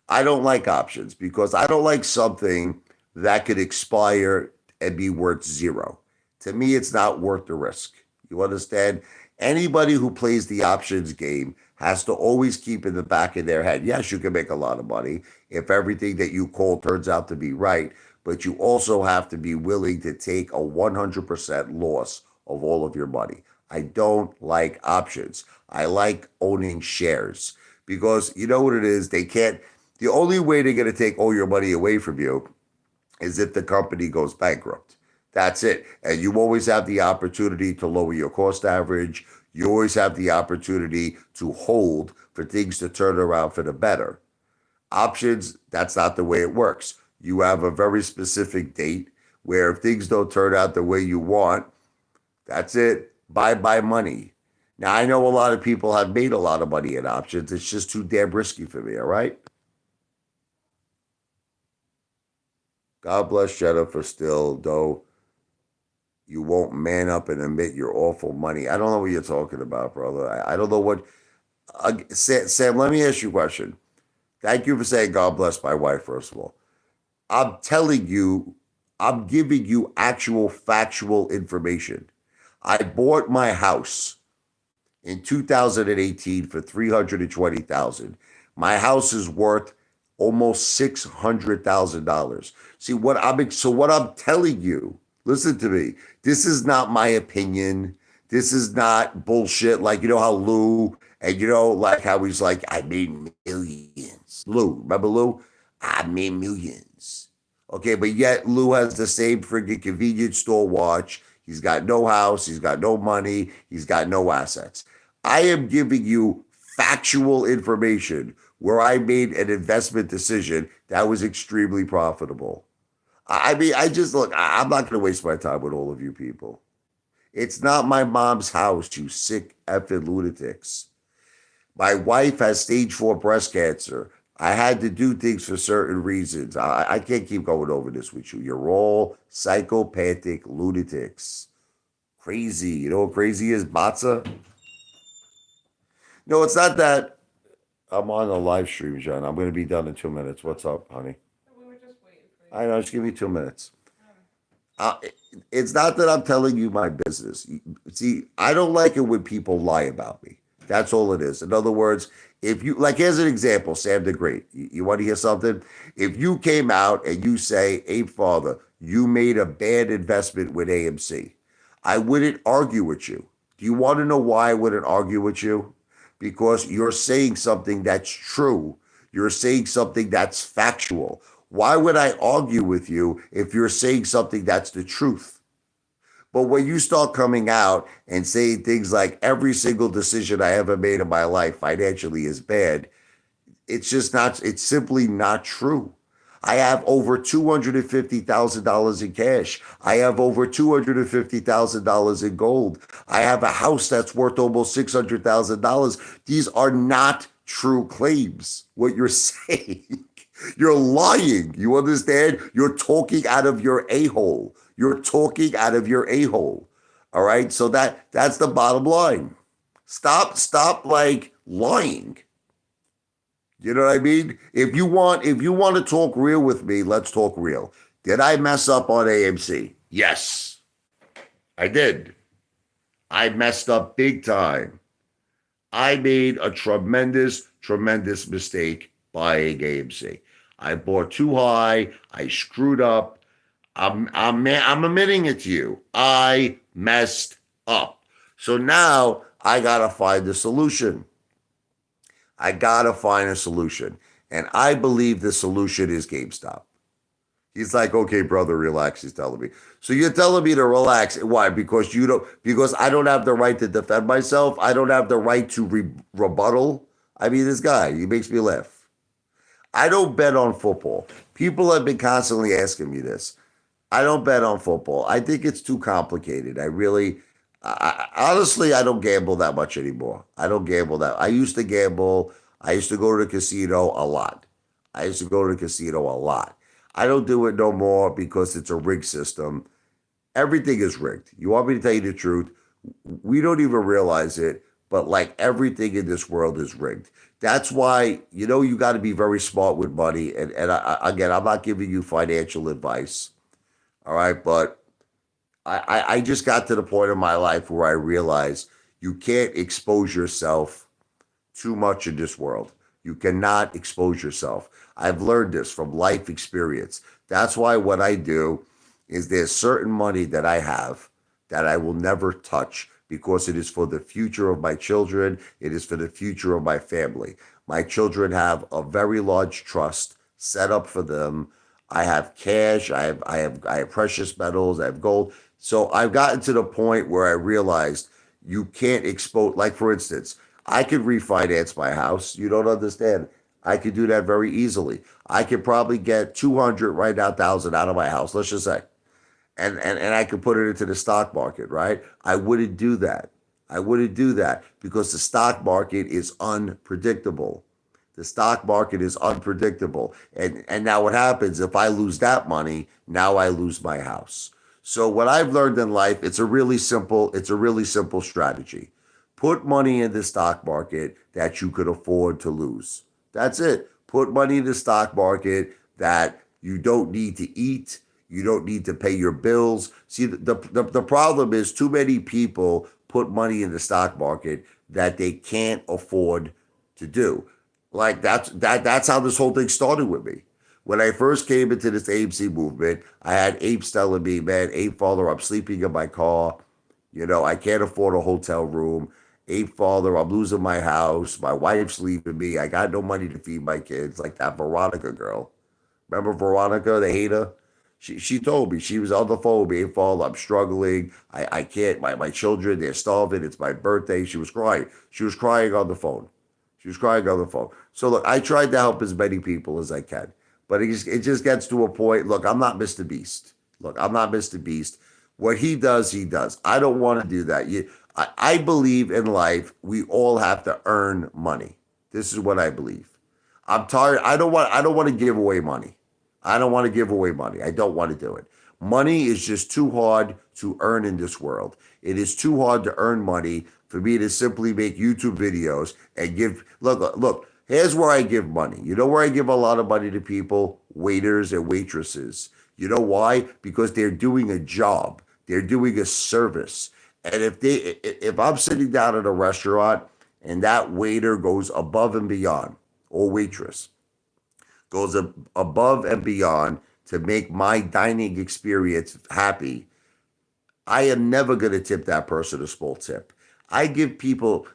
Speaker 1: I don't like options because I don't like something that could expire and be worth zero. To me, it's not worth the risk. You understand? Anybody who plays the options game has to always keep in the back of their head, yes, you can make a lot of money if everything that you call turns out to be right, but you also have to be willing to take a 100% loss of all of your money. I don't like options. I like owning shares because you know what it is? The only way they're going to take all your money away from you is if the company goes bankrupt. That's it. And you always have the opportunity to lower your cost average. You always have the opportunity to hold for things to turn around for the better. Options, that's not the way it works. You have a very specific date where if things don't turn out the way you want, that's it. Bye bye money. Now, I know a lot of people have made a lot of money in options. It's just too damn risky for me, all right? God bless Jennifer still, though you won't man up and admit your awful money. I don't know what you're talking about, brother. I don't know what. Sam, let me ask you a question. Thank you for saying God bless my wife, first of all. I'm telling you, I'm giving you actual factual information. I bought my house in 2018 for 320,000. My house is worth almost $600,000. See what I'm telling you. Listen to me. This is not my opinion. This is not bullshit. Like you know how Lou and you know like how he's like I made millions. Lou, remember Lou? I made millions. Okay, but yet Lou has the same friggin' convenience store watch. He's got no house. He's got no money. He's got no assets. I am giving you factual information where I made an investment decision that was extremely profitable. I mean, I just look, I'm not going to waste my time with all of you people. It's not my mom's house, you sick effing lunatics. My wife has stage four breast cancer. I had to do things for certain reasons. I can't keep going over this with you. You're all psychopathic lunatics. Crazy. You know what crazy is? Matzah? No, it's not that. I'm on a live stream, John. I'm going to be done in 2 minutes. What's up, honey? I know. Just give me 2 minutes. Uh, it's not that I'm telling you my business. See, I don't like it when people lie about me. That's all it is. In other words, if you like, here's an example, Sam the Great. You want to hear something? If you came out and you say, "Hey, father, you made a bad investment with AMC," I wouldn't argue with you. Do you want to know why I wouldn't argue with you? Because you're saying something that's true. You're saying something that's factual. Why would I argue with you if you're saying something that's the truth? But when you start coming out and saying things like every single decision I ever made in my life financially is bad, it's simply not true. I have over $250,000 in cash. I have over $250,000 in gold. I have a house that's worth almost $600,000. These are not true claims. What you're saying, you're lying. You understand? You're talking out of your a-hole. You're talking out of your a-hole. All right? So that's the bottom line. Stop like lying. You know what I mean? If you want to talk real with me, let's talk real. Did I mess up on AMC? Yes, I did. I messed up big time. I made a tremendous mistake buying AMC. I bought too high. I screwed up. I'm admitting it to you. I messed up. So now I gotta find a solution. I gotta find a solution. And I believe the solution is GameStop. He's like, okay, brother, relax. He's telling me. So you're telling me to relax. Why? Because I don't have the right to defend myself. I don't have the right to rebuttal. I mean, this guy, he makes me laugh. I don't bet on football. People have been constantly asking me this. I don't bet on football. I think it's too complicated. I really, Honestly, I don't gamble that much anymore. I don't gamble that. I used to gamble. I used to go to the casino a lot. I used to go to the casino a lot. I don't do it no more because it's a rig system. Everything is rigged. You want me to tell you the truth? We don't even realize it, but like everything in this world is rigged. That's why, you got to be very smart with money. And again, I'm not giving you financial advice. All right. But I just got to the point in my life where I realized you can't expose yourself too much in this world. You cannot expose yourself. I've learned this from life experience. That's why what I do is there's certain money that I have that I will never touch because it is for the future of my children. It is for the future of my family. My children have a very large trust set up for them. I have cash. I have precious metals. I have gold. So I've gotten to the point where I realized you can't expose. Like for instance, I could refinance my house. You don't understand. I could do that very easily. I could probably get 200 right now thousand out of my house. Let's just say and I could put it into the stock market, right? I wouldn't do that. I wouldn't do that because the stock market is unpredictable. The stock market is unpredictable. And now what happens if I lose that money, now I lose my house. So what I've learned in life, it's a really simple strategy. Put money in the stock market that you could afford to lose. That's it. Put money in the stock market that you don't need to eat. You don't need to pay your bills. See, the problem is too many people put money in the stock market that they can't afford to do. Like that's how this whole thing started with me. When I first came into this AMC movement, I had apes telling me, man, ape father, I'm sleeping in my car. I can't afford a hotel room. Ape father, I'm losing my house. My wife's leaving me. I got no money to feed my kids, like that Veronica girl. Remember Veronica, the hater? She told me she was on the phone, being fall. I'm struggling. I can't. My children, they're starving. It's my birthday. She was crying. She was crying on the phone. She was crying on the phone. So look, I tried to help as many people as I can, but it just gets to a point. Look, I'm not Mr. Beast. Look, I'm not Mr. Beast. What he does, he does. I don't want to do that. I believe in life. We all have to earn money. This is what I believe. I'm tired. I don't want to give away money. I don't want to give away money. I don't want to do it. Money is just too hard to earn in this world. It is too hard to earn money for me to simply make YouTube videos and give. Look. Here's where I give money. You know where I give a lot of money to people? Waiters and waitresses. You know why? Because they're doing a job. They're doing a service. And if I'm sitting down at a restaurant and that waiter goes above and beyond, or waitress goes above and beyond to make my dining experience happy, I am never going to tip that person a small tip. I give people,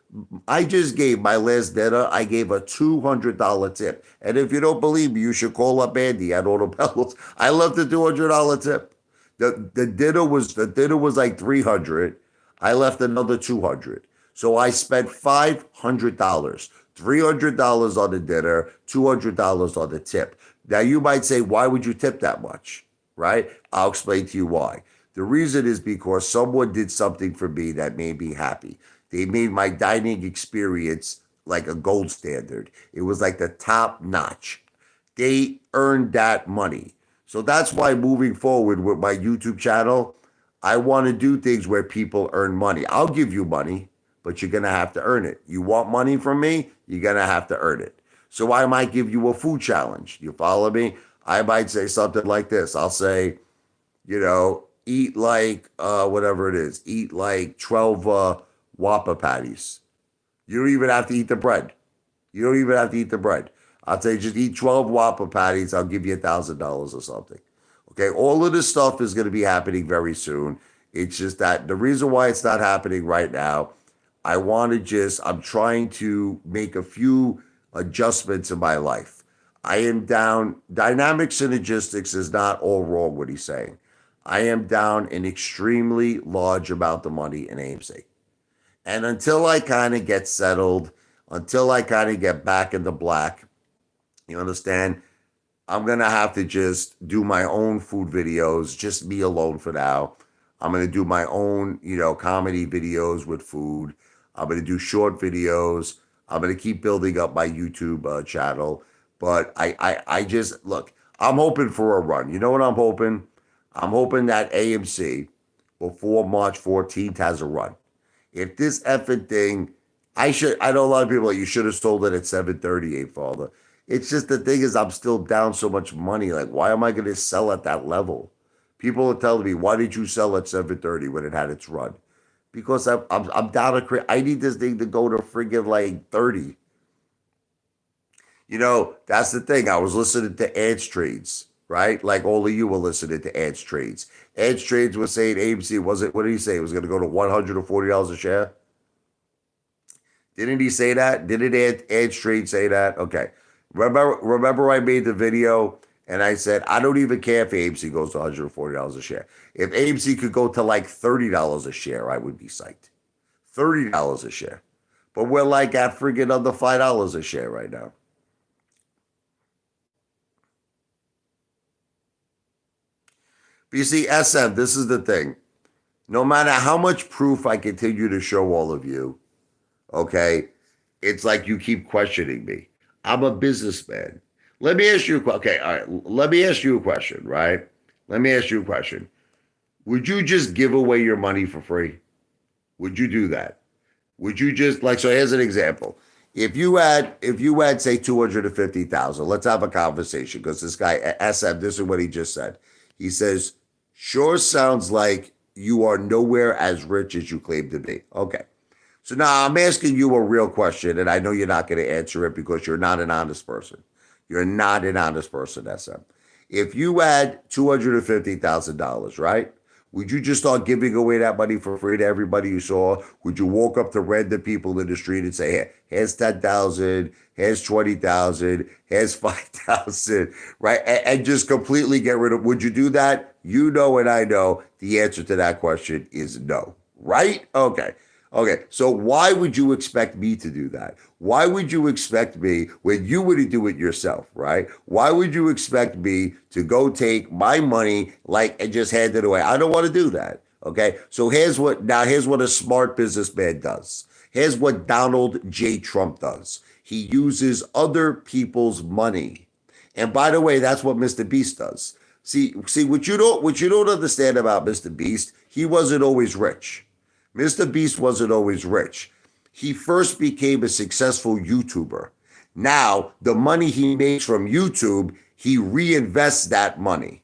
Speaker 1: I just gave my last dinner, I gave a $200 tip. And if you don't believe me, you should call up Andy at Auto Bells. I left the $200 tip. The dinner was like 300. I left another 200. So I spent $500. $300 on the dinner, $200 on the tip. Now you might say, why would you tip that much? Right? I'll explain to you why. The reason is because someone did something for me that made me happy. They made my dining experience like a gold standard. It was like the top notch. They earned that money. So that's why moving forward with my YouTube channel, I want to do things where people earn money. I'll give you money, but you're going to have to earn it. You want money from me, you're going to have to earn it. So I might give you a food challenge. You follow me? I might say something like this. I'll say, eat like whatever it is. Eat like 12 Whopper patties. You don't even have to eat the bread. You don't even have to eat the bread. I'll say just eat 12 Whopper patties. I'll give you $1,000 or something. Okay, all of this stuff is going to be happening very soon. It's just that the reason why it's not happening right now, I'm trying to make a few adjustments in my life. I am down. Dynamic synergistics is not all wrong, what he's saying. I am down an extremely large amount of money in AMC. And until I kind of get settled, until I kind of get back in the black, you understand? I'm going to have to just do my own food videos, just me alone for now. I'm going to do my own, comedy videos with food. I'm going to do short videos. I'm going to keep building up my YouTube channel. But I just look. I'm hoping for a run. You know what I'm hoping? I'm hoping that AMC before March 14th has a run. If this effing thing, I know a lot of people like, you should have sold it at 738, Father. It's just the thing is, I'm still down so much money. Like, why am I going to sell at that level? People are telling me, why did you sell at 730 when it had its run? Because I'm down to I need this thing to go to friggin' like 30. That's the thing. I was listening to Ants Trades, right? Like all of you were listening to Ants Trades. Ants Trades was saying AMC wasn't, what did he say? It was going to go to $140 a share? Didn't he say that? Didn't Ed Street say that? Okay. Remember I made the video and I said, I don't even care if AMC goes to $140 a share. If AMC could go to like $30 a share, I would be psyched. $30 a share. But we're like at friggin' under $5 a share right now. But you see, SM, this is the thing. No matter how much proof I continue to show all of you, okay, it's like you keep questioning me. I'm a businessman. Let me ask you, okay, all right, let me ask you a question, right? Let me ask you a question. Would you just give away your money for free? Would you do that? Would you just like, so here's an example. If you had say 250,000, let's have a conversation because this guy SM, this is what he just said. He says, sure sounds like you are nowhere as rich as you claim to be. Okay. So now I'm asking you a real question, and I know you're not going to answer it because you're not an honest person. You're not an honest person, SM. If you had $250,000, right? Would you just start giving away that money for free to everybody you saw? Would you walk up to random people in the street and say, "Hey, here's 10,000, here's 20,000, here's 5,000," right? And just completely get rid of? Would you do that? You know, and I know the answer to that question is no, right? Okay. Okay, so why would you expect me to do that? Why would you expect me when you would do it yourself, right? Why would you expect me to go take my money like and just hand it away? I don't want to do that. Okay, so here's what a smart businessman does. Here's what Donald J. Trump does. He uses other people's money. And by the way, that's what Mr. Beast does. See what you don't understand about Mr. Beast, he wasn't always rich. Mr. Beast wasn't always rich. He first became a successful YouTuber. Now, the money he makes from YouTube, he reinvests that money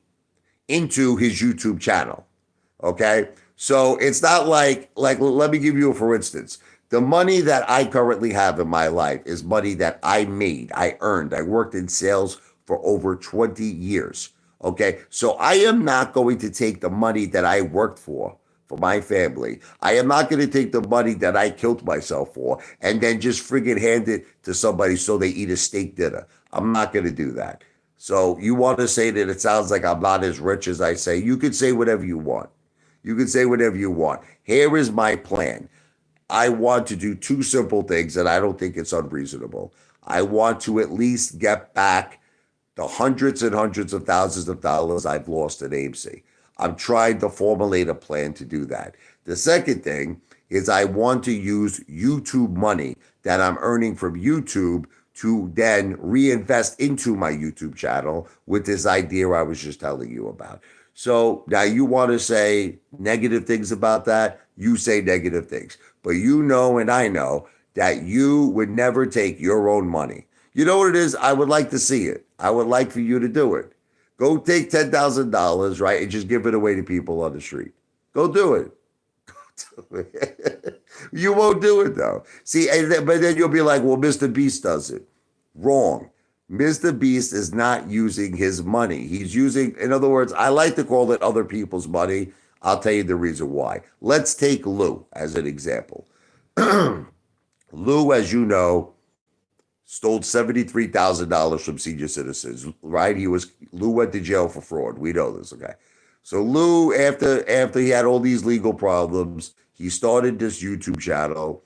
Speaker 1: into his YouTube channel. Okay? So it's not like let me give you a for instance. The money that I currently have in my life is money that I made, I earned. I worked in sales for over 20 years. Okay? So I am not going to take the money that I worked for my family. I am not going to take the money that I killed myself for and then just friggin' hand it to somebody so they eat a steak dinner. I'm not going to do that. So you want to say that it sounds like I'm not as rich as I say? You could say whatever you want. You can say whatever you want. Here is my plan. I want to do two simple things, and I don't think it's unreasonable. I want to at least get back the hundreds and hundreds of thousands of dollars I've lost at AMC. I'm trying to formulate a plan to do that. The second thing is I want to use YouTube money that I'm earning from YouTube to then reinvest into my YouTube channel with this idea I was just telling you about. So now you want to say negative things about that, you say negative things. But you know and I know that you would never take your own money. You know what it is? I would like to see it. I would like for you to do it. Go take $10,000, right, and just give it away to people on the street. Go do it. Go do it. You won't do it, though. See, but then you'll be like, well, Mr. Beast does it. Wrong. Mr. Beast is not using his money. He's using, in other words, I like to call it other people's money. I'll tell you the reason why. Let's take Lou as an example. Lou, as you know, stole $73,000 from senior citizens, right? Lou went to jail for fraud. We know this, okay? So Lou, after he had all these legal problems, he started this YouTube channel,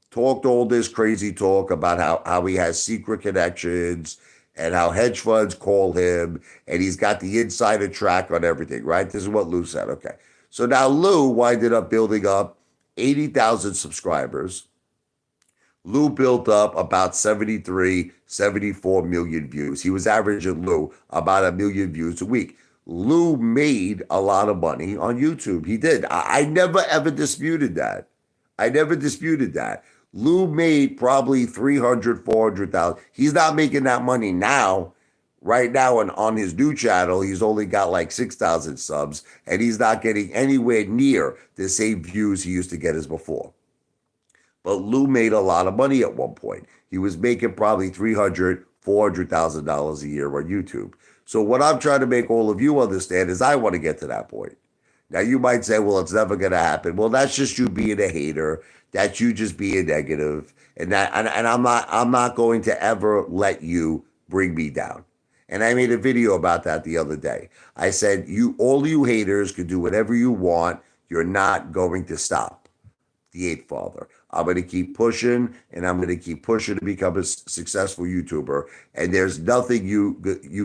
Speaker 1: talked all this crazy talk about how he has secret connections and how hedge funds call him, and he's got the insider track on everything, right? This is what Lou said, okay? So now Lou winded up building up 80,000 subscribers. Lou built up about 73, 74 million views. He was averaging Lou about a million views a week. Lou made a lot of money on YouTube. He did. I never ever disputed that. I never disputed that. Lou made probably 300, 400,000. He's not making that money now. Right now, and on his new channel, he's only got like 6,000 subs, and he's not getting anywhere near the same views he used to get as before. But Lou made a lot of money at one point. He was making probably $300,000, $400,000 a year on YouTube. So what I'm trying to make all of you understand is I want to get to that point. Now you might say, well, it's never going to happen. Well, that's just you being a hater. That's you just being negative. And I'm not going to ever let you bring me down. And I made a video about that the other day. I said, all you haters can do whatever you want. You're not going to stop the Eighth Father. I'm going to keep pushing, and I'm going to keep pushing to become a successful YouTuber. And there's nothing you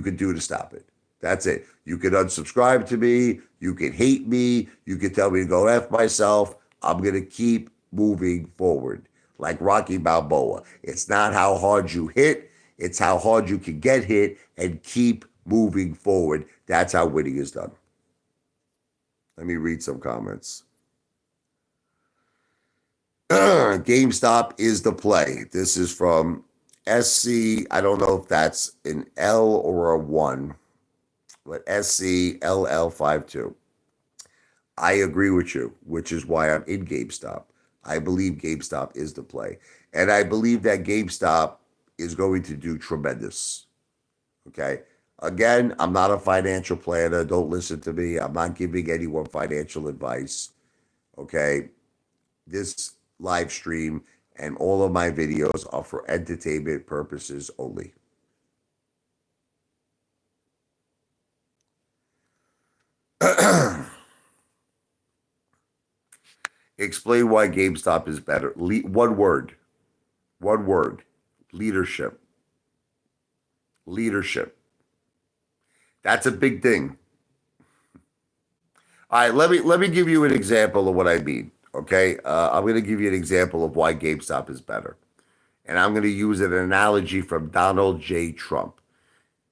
Speaker 1: can do to stop it. That's it. You can unsubscribe to me. You can hate me. You can tell me to go F myself. I'm going to keep moving forward like Rocky Balboa. It's not how hard you hit. It's how hard you can get hit and keep moving forward. That's how winning is done. Let me read some comments. GameStop is the play. This is from SC. I don't know if that's an L or a 1, but SCLL52. I agree with you, which is why I'm in GameStop. I believe GameStop is the play. And I believe that GameStop is going to do tremendous. Okay. Again, I'm not a financial planner. Don't listen to me. I'm not giving anyone financial advice. Okay. This live stream and all of my videos are for entertainment purposes only. Explain why GameStop is better. One word. One word. Leadership. Leadership. That's a big thing. All right, let me give you an example of what I mean. Okay, I'm going to give you an example of why GameStop is better, and I'm going to use an analogy from Donald J. Trump.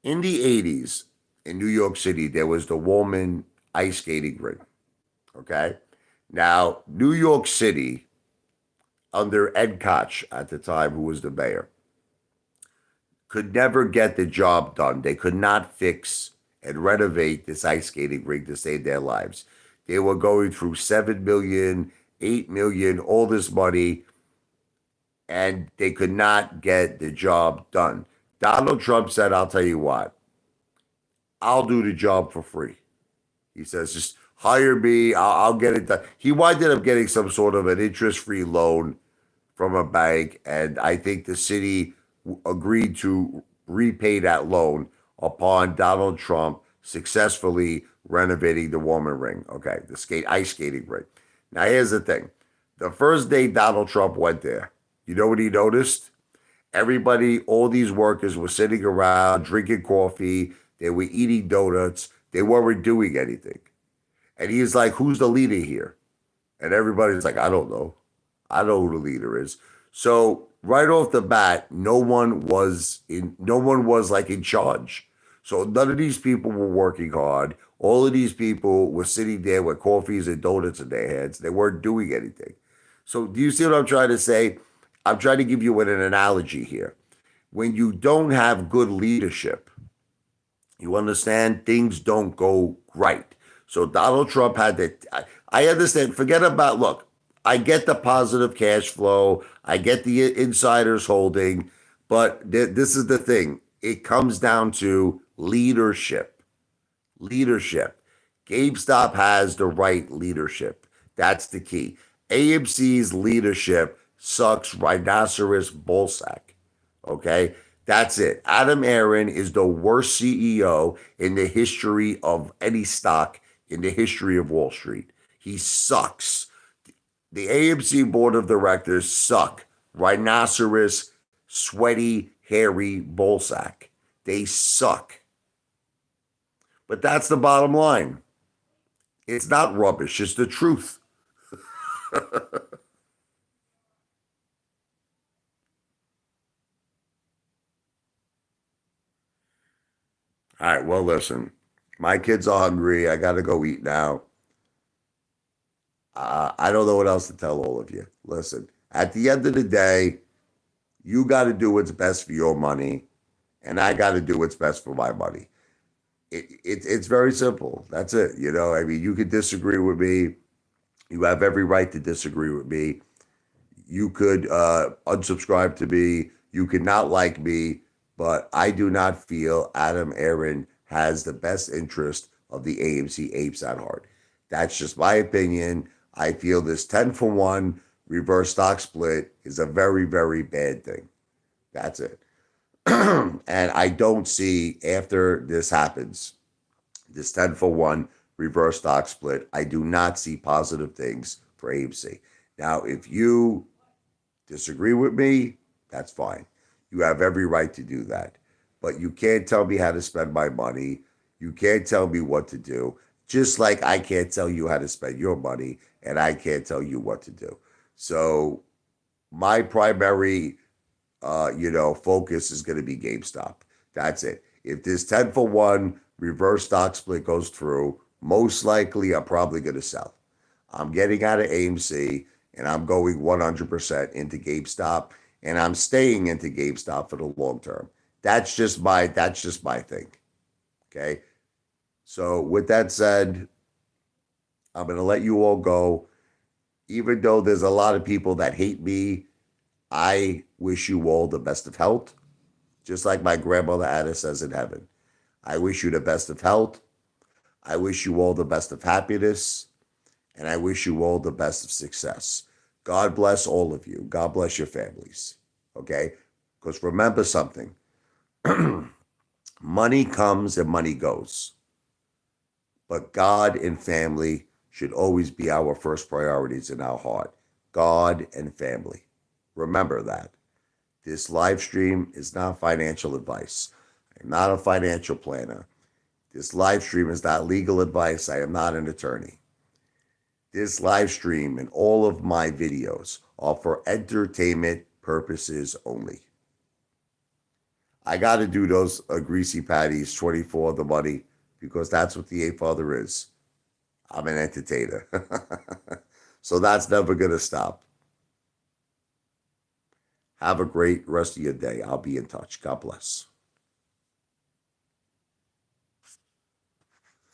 Speaker 1: In the '80s, in New York City, there was the Woolman ice skating rink. Okay, now New York City, under Ed Koch at the time, who was the mayor, could never get the job done. They could not fix and renovate this ice skating rink to save their lives. They were going through 7 million, 8 million, all this money, and they could not get the job done. Donald Trump said, I'll tell you what, I'll do the job for free. He says, just hire me, I'll get it done. He winded up getting some sort of an interest-free loan from a bank, and I think the city agreed to repay that loan upon Donald Trump successfully renovating the Woolman Ring. Okay, the ice skating rink. Now here's the thing. The first day Donald Trump went there, you know what he noticed? Everybody, all these workers were sitting around drinking coffee. They were eating donuts. They weren't doing anything. And he's like, who's the leader here? And everybody's like, I don't know. I know who the leader is. So right off the bat, no one was like in charge. So none of these people were working hard. All of these people were sitting there with coffees and donuts in their hands. They weren't doing anything. So do you see what I'm trying to say? I'm trying to give you an analogy here. When you don't have good leadership, you understand, things don't go right. So Donald Trump had that. I understand. Forget about, look, I get the positive cash flow. I get the insiders holding. But this is the thing. It comes down to leadership. Leadership. GameStop has the right leadership. That's the key. AMC's leadership sucks rhinoceros ballsack. Okay? That's it. Adam Aron is the worst CEO in the history of any stock in the history of Wall Street. He sucks. The AMC board of directors suck. Rhinoceros, sweaty, hairy ballsack. They suck. But that's the bottom line. It's not rubbish, it's the truth. All right, well, listen, my kids are hungry. I got to go eat now. I don't know what else to tell all of you. Listen, at the end of the day, you got to do what's best for your money, and I got to do what's best for my money. It's very simple. That's it. I mean, you could disagree with me. You have every right to disagree with me. You could unsubscribe to me. You could not like me, but I do not feel Adam Aaron has the best interest of the AMC apes at heart. That's just my opinion. I feel this 10 for 1 reverse stock split is a very, very bad thing. That's it. And I don't see after this happens, this 10 for 1 reverse stock split, I do not see positive things for AMC. Now, if you disagree with me, that's fine. You have every right to do that. But you can't tell me how to spend my money. You can't tell me what to do. Just like I can't tell you how to spend your money and I can't tell you what to do. So my primary focus is going to be GameStop. That's it. If this 10 for 1 reverse stock split goes through, most likely I'm probably going to sell. I'm getting out of AMC and I'm going 100% into GameStop and I'm staying into GameStop for the long term. That's just my thing. Okay. So with that said, I'm going to let you all go. Even though there's a lot of people that hate me, I wish you all the best of health. Just like my grandmother Anna says in heaven. I wish you the best of health. I wish you all the best of happiness. And I wish you all the best of success. God bless all of you. God bless your families. Okay? Because remember something money comes and money goes. But God and family should always be our first priorities in our heart. God and family. Remember that. This live stream is not financial advice. I'm not a financial planner. This live stream is not legal advice. I am not an attorney. This live stream and all of my videos are for entertainment purposes only. I got to do those greasy patties 24 the money because that's what the Ape Father is. I'm an entertainer. So that's never going to stop. Have a great rest of your day. I'll be in touch. God bless.